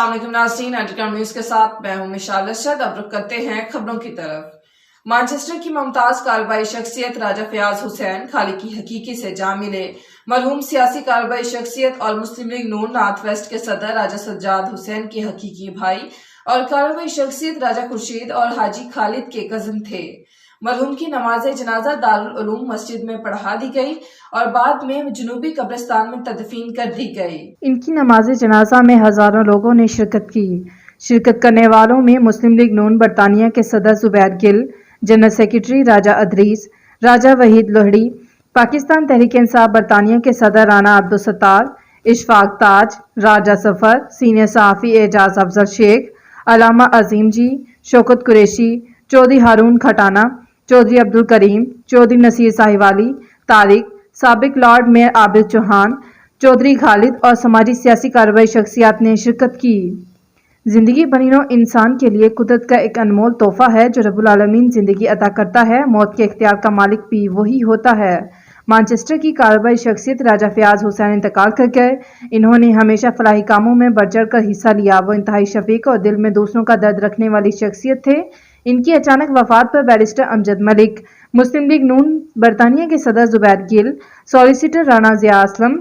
السلام علیکم ناظرین، انڈرگراؤنڈ نیوز کے ساتھ میں ہوں مشال ارشد۔ اب رخ کرتے ہیں خبروں کی طرف۔ مانچسٹر کی ممتاز کارروائی شخصیت راجہ فیاض حسین خالق کی حقیقی سے جا ملے۔ مرحوم سیاسی کارروائی شخصیت اور مسلم لیگ نون نارتھ ویسٹ کے صدر راجہ سجاد حسین کی حقیقی بھائی اور کارروائی شخصیت راجہ خورشید اور حاجی خالد کے کزن تھے۔ مرحوم کی نماز جنازہ دارالعلوم مسجد میں پڑھا دی گئی اور بعد میں جنوبی قبرستان میں تدفین کر دی گئی۔ ان کی نماز جنازہ میں ہزاروں لوگوں نے شرکت کی۔ شرکت کرنے والوں میں مسلم لیگ نون برطانیہ کے صدر زبیر گل، جنرل سیکرٹری راجہ ادریس، راجہ وحید لوہڑی، پاکستان تحریک انصاف برطانیہ کے صدر رانا عبدالستار، اشفاق تاج، راجہ سفر، سینئر صحافی اعجاز افضل شیخ، علامہ عظیم جی، شوکت قریشی، چودھری ہارون کھٹانہ، چودھری عبدالکریم، چودھری نصیر ساہیوالی، طارق، سابق لارڈ میئر عابد چوہان، چودھری خالد اور سماجی سیاسی کارروائی شخصیات نے شرکت کی۔ زندگی بنی نوع انسان کے لیے قدرت کا ایک انمول تحفہ ہے۔ جو رب العالمین زندگی عطا کرتا ہے، موت کے اختیار کا مالک بھی وہی ہوتا ہے۔ مانچسٹر کی کارروائی شخصیت راجہ فیاض حسین انتقال کر گئے۔ انہوں نے ہمیشہ فلاحی کاموں میں بڑھ چڑھ کر حصہ لیا۔ وہ انتہائی شفیق اور دل میں دوسروں کا درد رکھنے والی شخصیت تھے۔ ان کی اچانک وفات پر بیرسٹر امجد ملک، مسلم لیگ نون برطانیہ کے صدر زبیر گل، سالیسیٹر رانا ضیاء اسلم،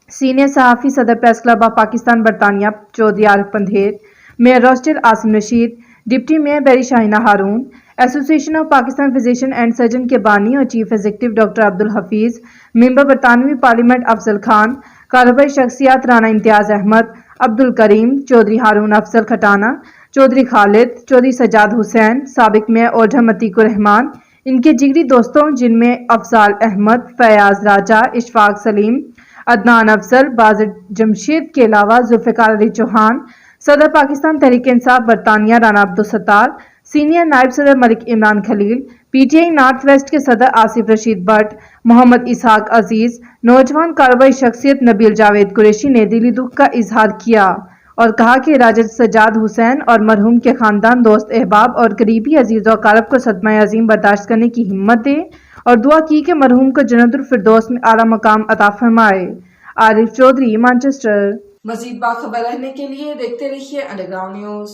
سینئر صحافی صدر پریس کلب آف پاکستان برطانیہ چودھری عارف پندھیر، میئر روسٹل Asim Rashid, deputy mayor Bury Shahina Haroon, association of Pakistan physician and surgeon کے بانی اور chief executive doctor Abdul Hafeez, member برطانوی پارلیمنٹ افضل خان، کارروائی شخصیات رانا امتیاز احمد، عبدالکریم، چودھری ہارون افضل کھٹانہ، چودھری خالد، چودھری سجاد حسین، سابق میئر اوڈھم عتیق الرحمان، ان کے جگری دوستوں جن میں افضال احمد، فیاض راجہ، اشفاق سلیم، عدنان افضل، بازر جمشید کے علاوہ ذوالفقار علی چوہان، صدر پاکستان تحریک انصاف برطانیہ رانا عبدالستار، سینئر نائب صدر Malik Imran Khalil, P T I north west کے صدر آصف رشید بٹ، محمد اسحاق عزیز، نوجوان کارروائی شخصیت نبیل جاوید قریشی نے دلی دکھ کا اظہار کیا اور کہا کہ راجہ سجاد حسین اور مرحوم کے خاندان، دوست احباب اور قریبی عزیز و اقارب کو صدمہ عظیم برداشت کرنے کی ہمت دے اور دعا کی کہ مرحوم کو جنت الفردوس میں اعلیٰ مقام عطا فرمائے۔ عارف چودھری، مانچسٹر۔ مزید باخبر رہنے کے لیے دیکھتے رہیے انڈرگراؤنڈ نیوز۔